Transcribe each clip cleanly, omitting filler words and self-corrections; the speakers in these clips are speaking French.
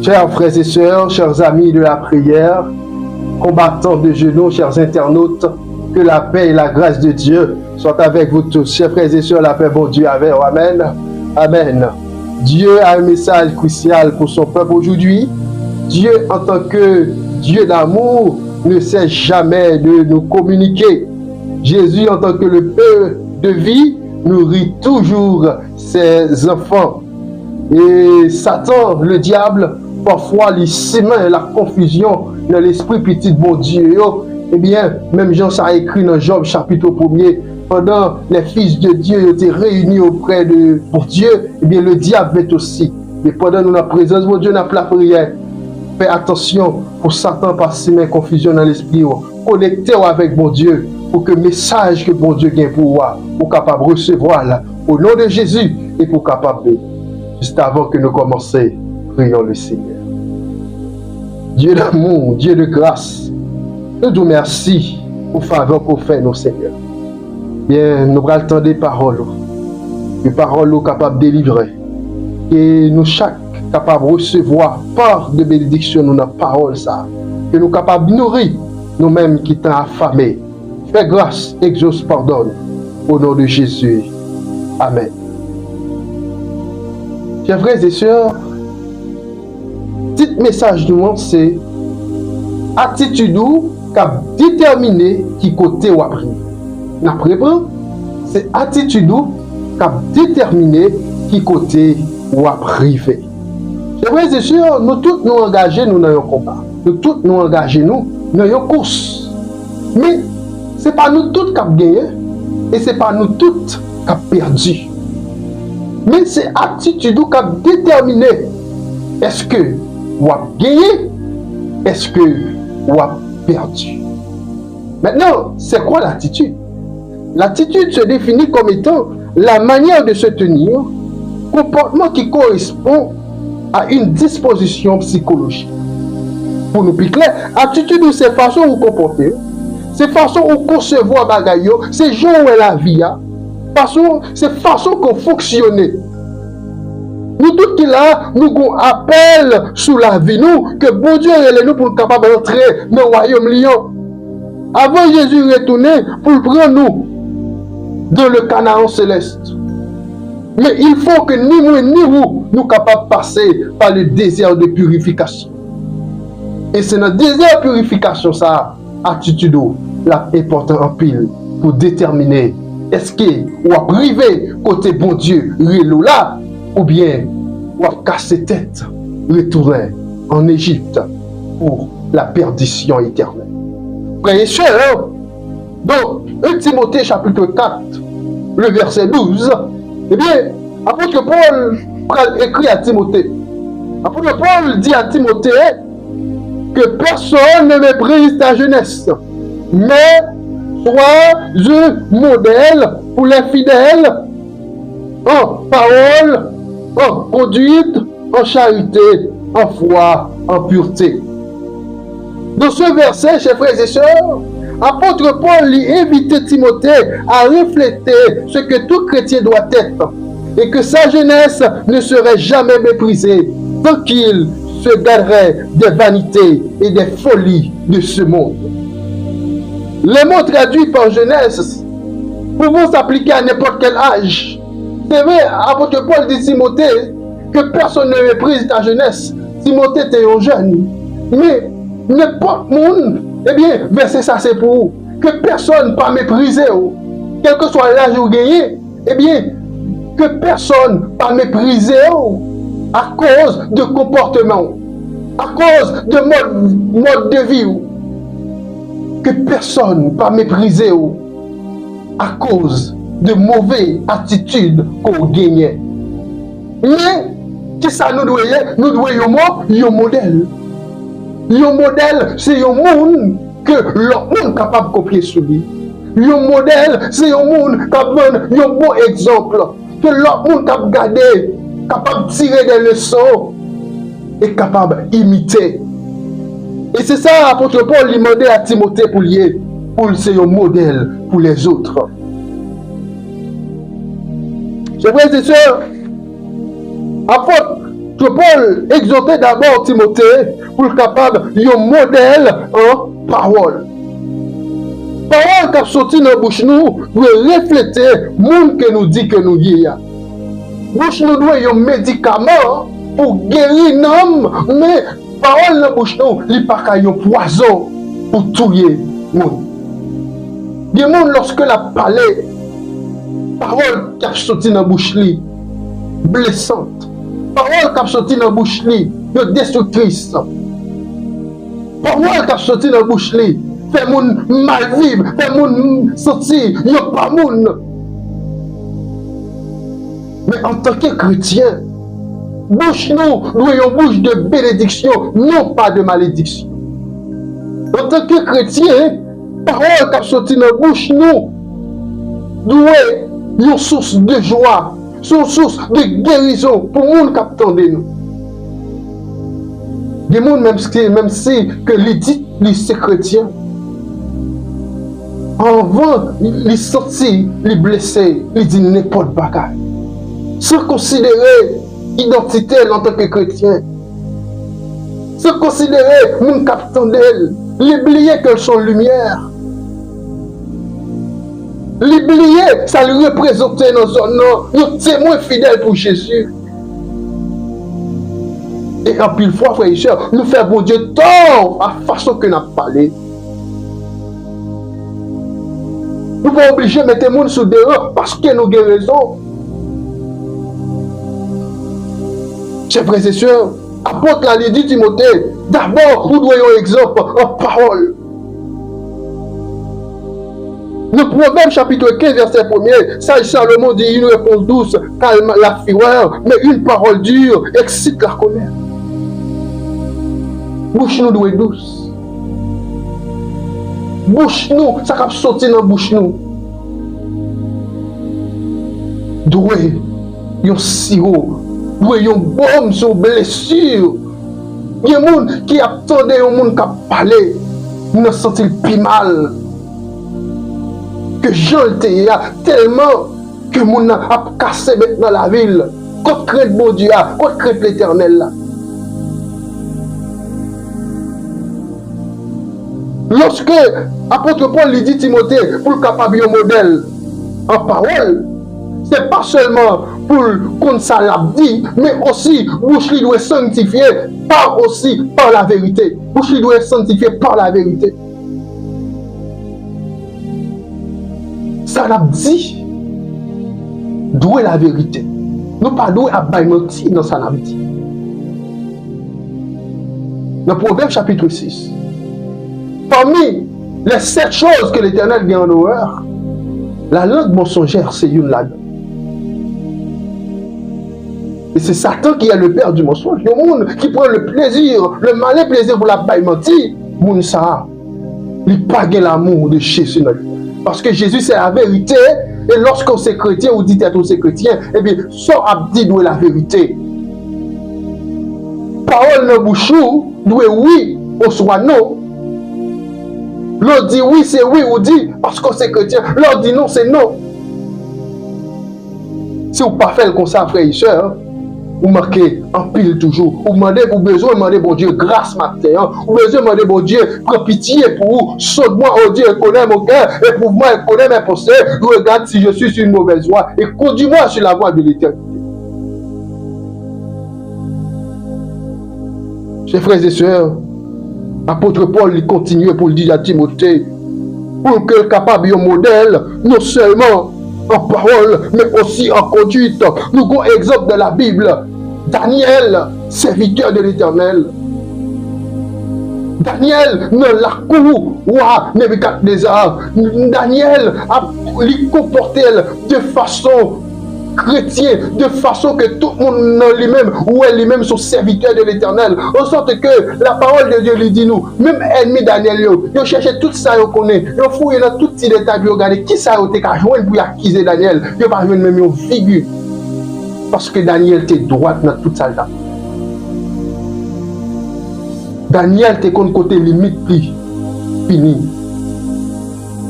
Chers frères et sœurs, chers amis de la prière, combattants de genoux, chers internautes, que la paix et la grâce de Dieu soient avec vous tous. Chers frères et sœurs, la paix, bon Dieu, avec vous. Amen. Amen. Dieu a un message crucial pour son peuple aujourd'hui. Dieu, en tant que Dieu d'amour, ne cesse jamais de nous communiquer. Jésus, en tant que le Père de vie, nourrit toujours ses enfants. Et Satan, le diable, parfois, il sème la confusion dans l'esprit petit bon Dieu. Eh bien, même Jean ça a écrit dans Job chapitre 1er, pendant les fils de Dieu étaient réunis auprès de bon Dieu, eh bien, le diable est aussi. Et pendant nous, la présence de Dieu, n'a pas la prière. Fais attention pour Satan pas semer confusion dans l'esprit. Connectez-vous avec bon Dieu pour que le message que bon Dieu gagne pour vous, pour capable de recevoir là, au nom de Jésus et pour capable de. Juste avant que nous commencions, prions le Seigneur. Dieu d'amour, Dieu de grâce, nous te remercions pour faveur qu'on fait, nos Seigneur. Bien, nous allons entendre des paroles capables de délivrer. Et nous chaque capables de recevoir part de bénédiction dans la parole ça. Que nous capables de nourrir nous-mêmes qui t'ont affamés. Fais grâce, exauce, pardonne. Au nom de Jésus. Amen. Chers frères et sœurs, petit message du monde, c'est attitude qui a déterminé qui côté ou après. N'après pas, c'est attitude qui a déterminé qui côté ou après. Chers frères et sœurs, nous tous nous engager nous dans un combat. Nous tous nous engager nous dans une course. Mais ce n'est pas nous tous qui avons gagné et ce n'est pas nous tous qui avons perdu. Mais c'est l'attitude qui a déterminé est-ce que vous avez gagné, est-ce que vous avez perdu. Maintenant, c'est quoi l'attitude? L'attitude se définit comme étant la manière de se tenir, comportement qui correspond à une disposition psychologique. Pour nous plus clair, attitude c'est façon où comporter, c'est façon où concevoir bagaille, c'est genre où la vie, c'est façon qu'on fonctionne. Nous tous qui là, nous avons appel sous la vie, nous, que bon Dieu est nous pour être capable d'entrer dans le royaume lion. Avant Jésus retourner pour prendre nous dans le Canaan céleste. Mais il faut que ni moi ni vous, nous capables de passer par le désert de purification. Et c'est dans le désert de purification, ça, attitude, là, important en pile, pour déterminer est-ce que ou à priver côté bon Dieu, là, ou bien ou à casser tête, retourner en Égypte pour la perdition éternelle. Frères et sœurs, donc, 1 Timothée chapitre 4, le verset 12, eh bien, apôtre Paul écrit à Timothée. Apôtre Paul dit à Timothée que personne ne méprise ta jeunesse, mais sois un modèle pour les fidèles en parole, en conduite, en charité, en foi, en pureté. Dans ce verset, chers frères et sœurs, apôtre Paul lui invitait Timothée à refléter ce que tout chrétien doit être et que sa jeunesse ne serait jamais méprisée tant qu'il se garderait des vanités et des folies de ce monde. Les mots traduits par jeunesse pouvant s'appliquer à n'importe quel âge. C'est vrai, apôtre Paul dit Timothée que personne ne méprise ta jeunesse. Timothée était un jeune. Mais n'importe monde, eh bien, verset ça c'est pour vous. Que personne ne pas mépriser, quel que soit l'âge où vous gagnez, eh bien, que personne ne pas mépriser à cause de comportement, à cause de mode de vie. Que personne ne pas mépriser à cause de mauvaises attitudes qu'on gagne. Mais, qu'est-ce que ça nous doit? Nous devons un modèle. Un modèle, c'est un monde que l'autre monde est capable de copier sur lui. Un modèle, c'est un monde qui a un bon exemple. Que l'autre monde est capable de garder, capable de tirer des leçons et capable d'imiter. Et c'est ça, l'apôtre Paul lui demandait à Timothée pour ser un modèle pour les autres. Chers frères et sœurs, apôtre que Paul exhortait d'abord Timothée pour le capable un modèle en parole. Parole qui a sorti dans la bouche nous doit refléter le monde que nous dit que nous y a. Bouche nous doit un médicament pour guérir l'homme, mais parole dans la bouche nous, il n'y a pas un poison pour tuer le monde. Il y a des gens lorsque la parlé, parole qui a sorti dans la bouche blessante. Parole qui a sorti dans la bouche destructrice. Parole qui a sorti dans la bouche fait moun mal vivre, fait moun sorti, yo pas moun. Mais en tant que chrétien, bouche nous doit une bouche de bénédiction, non pas de malédiction. En tant que chrétien, parole qui a sorti dans la bouche nous doit une source de joie, une source de guérison pour les gens qui attendent nous. Des gens, même si que les dit les chrétiens, avant, les sortis, les blessés, les dit n'importe quoi. Sans considérer l'identité en tant que chrétien. Sans considérer mon capitaine d'elle. L'oublier qu'elles sont lumière. L'oublier, ça lui représentait dans son nom. Un témoin fidèle pour Jésus. Et en pile fois, frères et sœurs, nous faisons bon Dieu tort à la façon que nous avons parlé. Nous ne pouvons pas obliger de mettre les gens sous dehors parce que nous avons raison. Chers frères et sœurs, apôtre l'a dit Timothée, d'abord, nous devons un exemple en parole. Le Proverbe chapitre 15, verset 1er, sage Salomon dit une réponse douce calme la fureur, mais une parole dure excite la colère. Bouche nous doit être douce. Bouche nous, ça va sortir dans la bouche nous. Doué, un sirop, doué un baume sur blessure. Il y a des gens qui attendent un monde qui a parlé, nous sent plus mal. Que Jean était tellement que les gens a cassé maintenant la ville. Quand crée bon Dieu, quand crée l'éternel là. Lorsque l'apôtre Paul lui dit Timothée pour le capable un modèle en parole, ce n'est pas seulement pour qu'on ça l'a dit, mais aussi bouche lui doit sanctifier par la vérité. Bouche lui doit sanctifier par la vérité. Ça l'a dit, d'où est la vérité. Nous pas d'où est mentir dans ça l'a dit. Dans Proverbe chapitre 6. Parmi les 7 choses que l'Éternel vient en horreur, la langue mensongère, c'est une langue. Et c'est Satan qui est le père du mensonge. Il y a des gens qui prend le plaisir, le malin plaisir pour la baille mentir. Moun ça, il pas l'amour de Jésus. Parce que Jésus c'est la vérité. Et lorsqu'on est chrétien, ou dit être c'est chrétien, eh bien, ça a dit d'où est la vérité. Parole dans bouche, doit oui, ou soit non. L'autre dit oui, c'est oui, ou dit parce qu'on est chrétien. L'autre dit non, c'est non. Si vous ne faites pas comme ça, frères et sœurs, vous marquez en pile toujours. Vous demandez, vous besoin demander bon Dieu grâce matin. Vous besoin demander bon Dieu, prends pitié pour vous. Sauve-moi, oh Dieu, connais mon cœur. Éprouve-moi, connais mes pensées. Regarde si je suis sur une mauvaise voie. Et conduis-moi sur la voie de l'éternité. Chers frères et sœurs, l'apôtre Paul il continue pour le dire à Timothée, pour qu'il soit capable d'un modèle, non seulement en parole, mais aussi en conduite. Nous avons un exemple de la Bible. Daniel, serviteur de l'Éternel. Daniel, dans la cour, roi Nebuchadnezzar. Daniel a comporté de façon chrétienne, de façon que tout le monde lui-même, ou elle lui-même, sont serviteurs de l'Éternel. En sorte que la parole de Dieu lui dit nous, même ennemi Daniel, il cherchait tout ça, il connaît, il fouille dans tout petit détail, il regarde qui ça a été joindre pour accuser Daniel. Il va même une figure. Parce que Daniel était droit dans tout ça là. Daniel te connaît côté limite plus fini.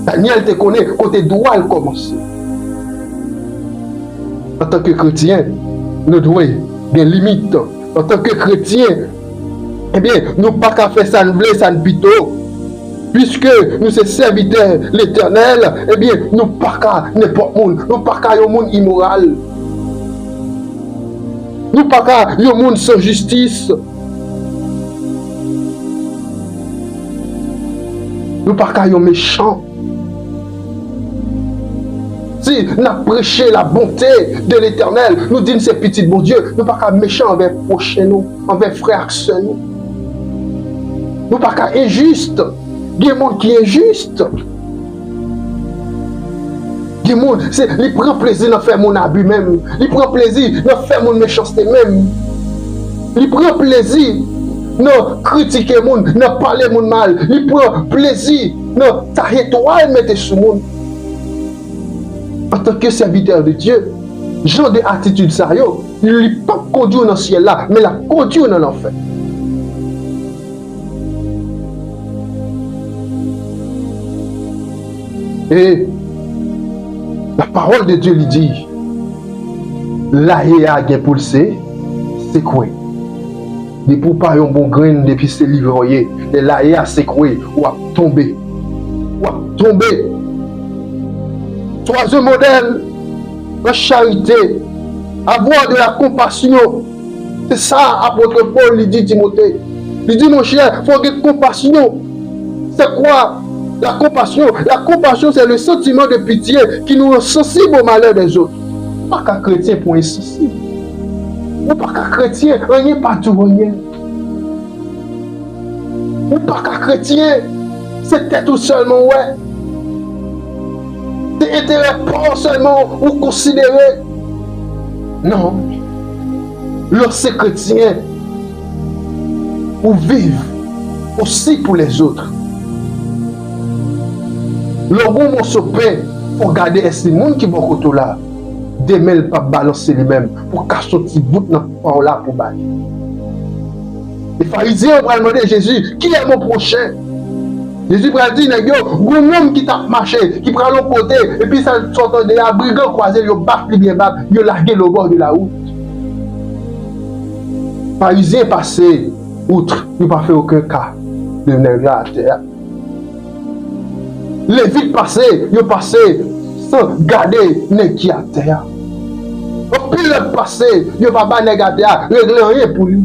Daniel te connaît côté droit commencer. En tant que chrétien, nous devons des limites En tant que chrétien, eh bien, nous pas qu'à faire ça, nous voulons ça, nous plutôt. Puisque nous sommes serviteurs de l'Éternel, eh bien, nous pas qu'à n'importe monde, nous pas qu'à un monde immoral. Nous pas qu'à un monde sans justice. Nous pas qu'à un méchant. Si nous avons prêché la bonté de l'Éternel, nous disons ces petits bon Dieu, nous pas qu'à méchant envers prochain nous, envers frères et nous. Nous pas qu'à injuste. Il y a des gens qui est injuste. Il y a des gens qui prennent plaisir à faire mon abus même. Ils prennent plaisir à faire mon méchanceté même. Ils prennent plaisir à critiquer les gens, à parler mon mal. Ils prennent plaisir à tailler toi et mettre sur le monde. En tant que serviteur de Dieu, genre d'attitude sérieuse, il ne peut pas conduire dans le ciel là, mais la conduire dans l'enfer. Et la parole de Dieu lui dit, la haie a bien pulsé, c'est quoi? Des pour pas un bon grain depuis c'est livré, et la haie a secoué, ou a tombé. Ou a tombé. Troisième modèle, la charité, avoir de la compassion. C'est ça, apôtre Paul lui dit Timothée. Il dit, mon cher, il faut avoir de compassion. C'est quoi? La compassion, c'est le sentiment de pitié qui nous rend sensibles au malheur des autres. Pas qu'un chrétien pour insensible. Ou pas qu'un chrétien, rien pas tout rien. Ou pas qu'un chrétien, c'était tout seulement, ouais. C'est intérêt pas seulement ou considérer. Non. Lorsque chrétien, ou vivre aussi pour les autres. Le bon se paie pour garder ces gens qui vont côté là. Demain, pas balancer lui-même pour cacher un petit bout dans le là pour bailler. Les pharisiens vont demander à Jésus, qui est mon prochain? Jésus va dire, un homme qui t'a marché, qui prend l'autre côté, et puis ça sort de la brigand croisé, il bat plus bien bas, il a largué le bord de la route. Les pharisiens passés, outre, ils n'ont pas fait aucun cas de nègre à terre. Les villes passées, ils ont passé sans garder nègre qui à terre. Au pire de passé, ils n'ont pas battu nègre à terre, ils n'ont rien pour lui.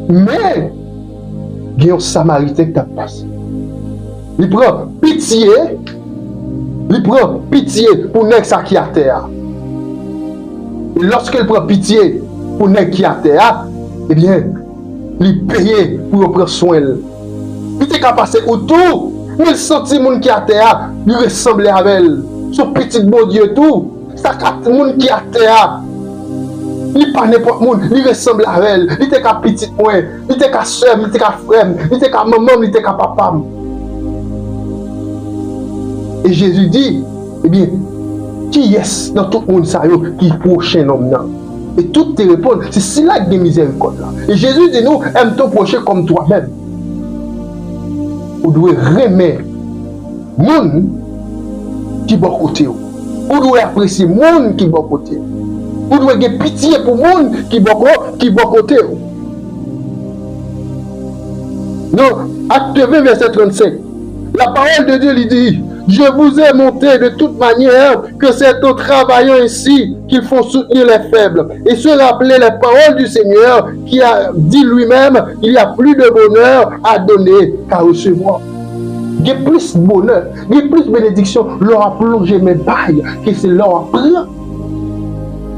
Mais, il y a un Samaritain qui t'a passé. Il prend pitié pour nègre qui à terre. Et lorsqu'il prend pitié pour nègre qui à terre, eh bien, il paye pour prendre soin. Il était capable de passer autour. Il sentit les gens qui à terre, il ressemblait à elle. Son petit bon Dieu tout. Ça capte les gens qui à terre. Il n'est pas n'importe qui, il ressemble à elle. Il était qu'à petit moi, il était qu'à soeur, il était qu'à frère, il était qu'à maman, il était qu'à papa. Et Jésus dit, eh bien, qui est dans tout le monde qui est prochain homme? Et toutes tes réponses, c'est cela qui est miséricorde là. Et Jésus dit nous, aime ton prochain comme toi-même. Vous devez aimer les gens qui sont à côté. Vous devez apprécier les gens qui sont à côté. Vous devez avoir pitié pour les gens qui sont à côté. Donc, acte 20, verset 35. La parole de Dieu lui dit, je vous ai montré de toute manière que c'est en travaillant ici qu'il faut soutenir les faibles et se rappeler les paroles du Seigneur qui a dit lui-même, il y a plus de bonheur à donner qu'à recevoir. Il y a plus de bonheur, il y a plus de bénédiction, leur a plongé mes bails que c'est leur a pris.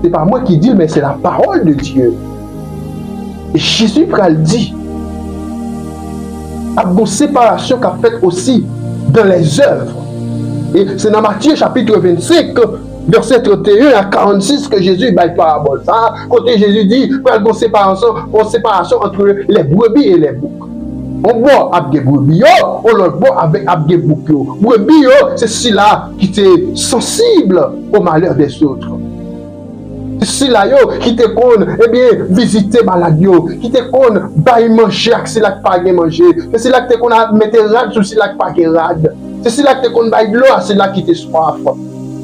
Ce n'est pas moi qui dis, mais c'est la parole de Dieu. Et Jésus le dit. Il y a une séparation qu'a faite aussi dans les œuvres. Et c'est dans Matthieu chapitre 25, verset 31 à 46 que Jésus bat parabole. Ça, côté Jésus dit, il y a une séparation entre les brebis et les boucs. On boit avec des brebis, on le boit avec des boucs. Brebis, c'est celui-là qui est sensible au malheur des autres. C'est celui-là qui te connaît, eh bien, visiter malade, qui te connaît, bailler manger, c'est là qui pas manger. C'est celui-là qui te connaît, mettre rade sur celui-là qui pas rade. C'est celui-là qui te connaît, bailler de l'eau, c'est là qui te soif.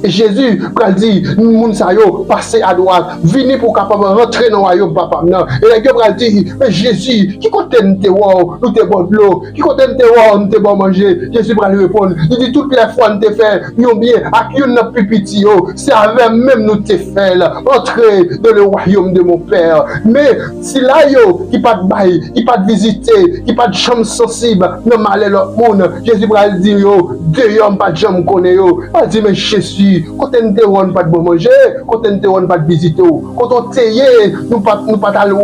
Et Jésus a dit, moun sa yo, passez à droite, venez pour capable rentrer dans le royaume papa. Non. Et les gars a dit, mais Jésus, qui compte nous te voir, nous te boire de l'eau, qui compte nous te voir, nous te boire manger. Jésus va lui répondre, il dit, toutes les fois nous te fait, nous bien, à qui on n'a plus pitié, c'est avec même nous te fait, entrer dans le royaume de mon Père. Mais si là yo, qui pas de bail, qui pas de visiter, qui pas de chambre sensible, non malheur l'autre monde, Jésus va dire, yo, deux hommes pas de chambre connaît yo. Il dit, mais Jésus, quand on te pas de bon manger, quand on te pas de visiter, quand on te nous pas à l'eau,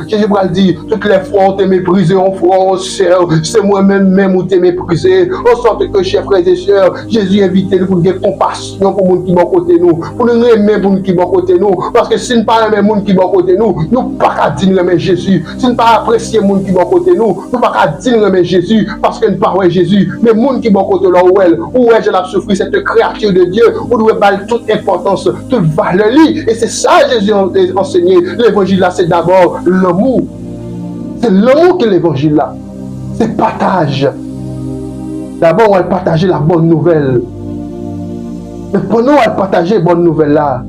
Jésus va dire, toutes les fois on te méprisé, on frère, sœur, c'est moi-même où te méprisé, en sorte que chers frères et sœurs, Jésus invite nous pour avoir compassion pour les gens qui sont à côté nous, pour nous aimer pour les gens qui sont à côté nous, parce que si nous ne pas aimer les gens qui sont à côté nous, nous ne pas dire aimer Jésus, si nous ne pas apprécier les gens qui sont à côté nous, nous ne pas dire aimer Jésus, parce que nous ne pas aimer Jésus, mais les gens qui sont à côté là où est-ce que j'ai souffert cette créature de Dieu, où nous donner toute importance, toute valeur. Et c'est ça Jésus a enseigné. L'évangile là, c'est d'abord l'amour. C'est l'amour que l'évangile là. C'est partage. D'abord, on va partager la bonne nouvelle. Mais pendant qu'on va partager la bonne nouvelle là,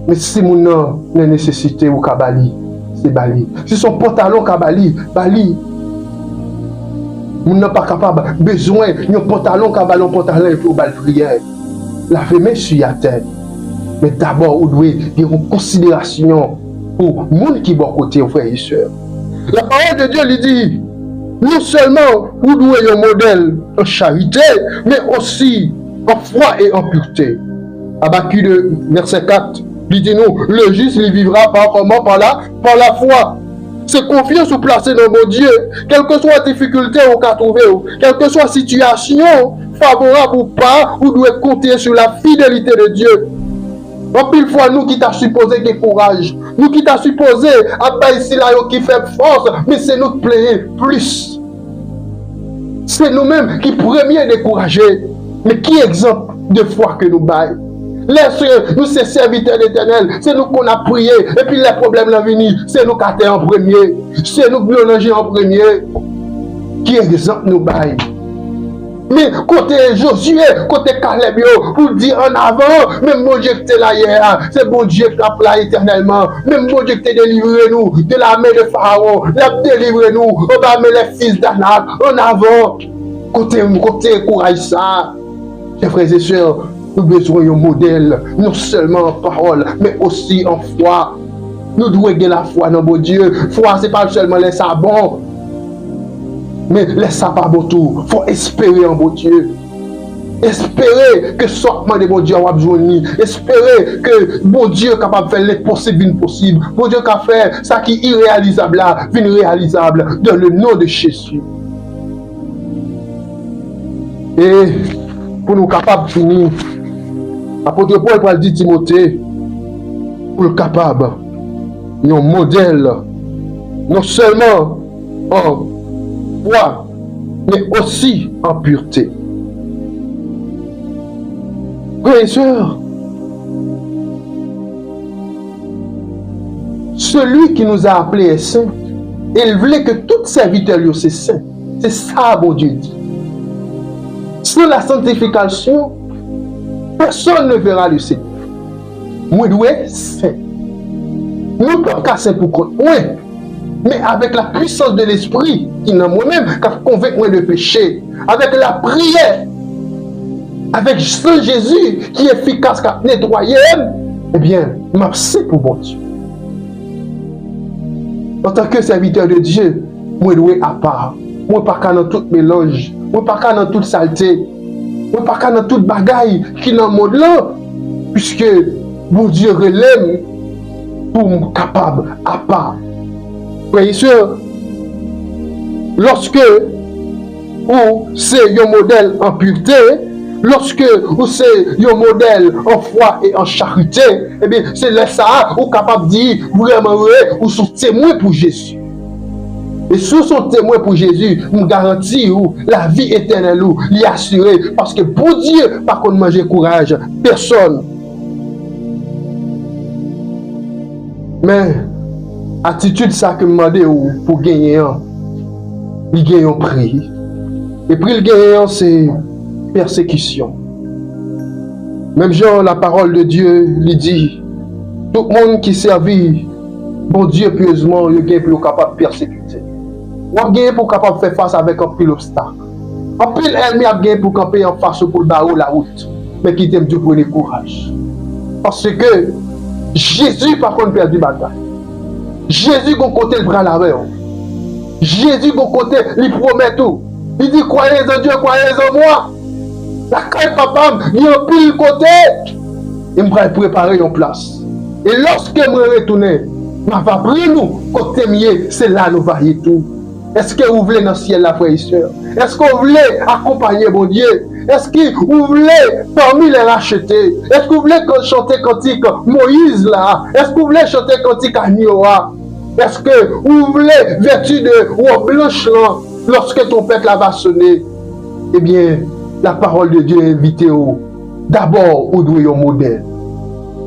mais si mon a une nécessité ou kabali, c'est bali. Si son pantalon kabali, bali. Mon n'a pas capable, besoin, un pantalon kabali, un pantalon pour bal prière. Lavez mes sur la tête. Mais d'abord, vous devez avoir une considération pour les gens qui sont à côté, frères et sœurs. La parole de Dieu lui dit, non seulement vous devez avoir un modèle en charité, mais aussi en foi et en pureté. Habakkuk de verset 4, il dit nous, le juste il vivra par comment? Par la foi. C'est confiance ou placer dans mon Dieu, quelle que soit la difficulté ou qu'a trouvé, quelle que soit la situation, favorable ou pas, vous devez compter sur la fidélité de Dieu. En pile fois, nous qui t'a supposé qu'il courage, nous qui t'a supposé, à ici là qui fait force, mais c'est nous qui plaît plus. C'est nous-mêmes qui premiers découragés, mais qui exemple de foi que nous baillons. Laisse nous ces serviteurs d'éternel, c'est nous qu'on a prié, et puis les problèmes sont venus, c'est nous qui avons en premier, c'est nous qui avons en premier. Qui exemple nous baillons. Mais côté Josué, côté Caleb, pour dire en avant, même bon Dieu qui était là hier, c'est bon Dieu qui a là éternellement, même bon Dieu qui t'a délivré nous de la main de Pharaon, il a délivré nous, on va mettre les fils d'Anak en avant. Côté courage ça, chers frères et sœurs, nous avons besoin d'un modèle, non seulement en parole, mais aussi en foi. Nous devons gagner la foi dans bon Dieu. Foi, ce n'est pas seulement les sabots. Mais laisse ça pas bon tout. Il faut espérer en bon Dieu. Espérer que sortement de bon Dieu va besoin. Espérer que bon Dieu est capable de faire l'impossible impossible. Bon Dieu qui fait ça qui est irréalisable là, vient réalisable dans le nom de Jésus. Et pour nous capables de finir, l'apôtre Paul va dire Timothée, pour le capable, un modèle, non seulement en foi, mais aussi en pureté. Frères et sœurs, celui qui nous a appelés est saint, et il voulait que tout serviteur lui soit saint. C'est ça, bon Dieu dit. Sans la sanctification, personne ne verra le Seigneur. Moi, je suis saint. Nous ne sommes pas saints pour compte. Oui. Mais avec la puissance de l'esprit qui est en moi-même, qui convainc moi de péché, avec la prière, avec Saint Jésus qui est efficace, qui a nettoyé, eh bien, merci pour bon Dieu. En tant que serviteur de Dieu, moi, je suis à part. Moi, pas qu'à dans tout mélange. Moi, pas qu'à dans toute saleté. Moi, pas qu'à dans toute bagaille qui est dans le monde là. Puisque mon Dieu relève pour me capable à part. Frères et sœurs, lorsque vous c'est un modèle en pureté, lorsque vous c'est un modèle en foi et en charité, eh bien, c'est là ça, vous capable de dire vraiment, vous êtes témoin pour Jésus. Et si vous êtes témoin pour Jésus, nous garantissons la vie éternelle, l'y assurer, parce que pour Dieu, par contre, manger courage, personne. Mais, attitude ça que me demande pour gagner il gagne un prix. Et puis le gagnant c'est persécution. Même genre, la parole de Dieu lui dit, tout le monde qui servit, bon Dieu, pieusement, il est pour capable de persécuter. On est pour capable de faire face avec un pile obstacle. Un pile ennemi a gagné pour camper en face pour barrer la route. Mais qui t'aime Dieu pour le courage. Parce que Jésus, par contre, perdu bataille. Jésus, qu'on côté le bras la Jésus, qu'on côté, il promet tout. Il dit, croyez en Dieu, croyez en moi. La caille papa, il y a un pile côté. Il m'a préparé une place. Et lorsque je me retourne, je vais prendre nous, côté mieux, c'est là nous va y tout. Est-ce que vous voulez dans le ciel, la frère et soeur? Est-ce que vous voulez accompagner mon Dieu? Est-ce que vous voulez parmi les racheter? Est-ce que vous voulez chanter cantique Moïse là? Est-ce que vous voulez chanter cantique Agnoa? Est-ce que vous voulez vertu de ou blanche là, lorsque ton peuple va sonner? Eh bien, la parole de Dieu est invitée au. D'abord, vous devez un modèle.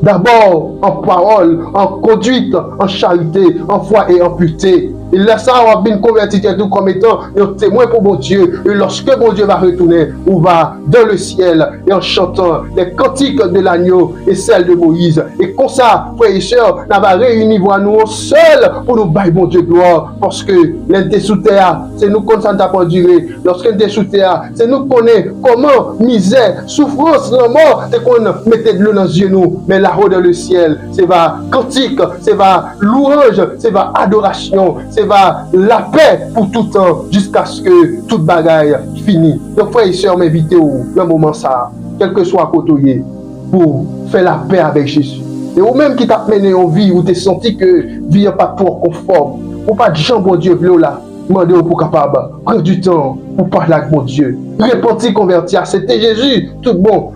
D'abord, en parole, en conduite, en charité, en foi et en pureté. Et là, ça, on va bien convertir tout comme étant un témoin pour mon Dieu. Et lorsque mon Dieu va retourner, on va dans le ciel et en chantant les cantiques de l'agneau et celles de Moïse. Et comme ça, frères et sœurs, on va réunir nous seuls pour nous bailler mon Dieu gloire. Parce que l'un sous terre, c'est nous qu'on s'en a pas duré. Lorsqu'on est sous terre, c'est nous qu'on connaît comment misère, souffrance, la mort, c'est qu'on mettait de l'eau dans les yeux nous. Mais là-haut dans le ciel, c'est va cantique, c'est va louange, c'est va adoration, c'est va la paix pour tout temps jusqu'à ce que toute bagaille finisse. Donc frères et sœurs, m'invitez au moment ça, quel que soit à côté, pour faire la paix avec Jésus. Et ou même qui t'a mené en vie, où tu as senti que vie n'est pas trop conforme, ou pas de gens, bon Dieu, là, demandez pour capable prendre du temps pour parler avec mon Dieu. Repentir, convertir, c'était Jésus, tout bon.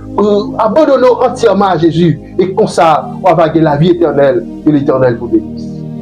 Abandonnons entièrement à Jésus et comme ça, on va gagner la vie éternelle et l'éternel vous bénisse.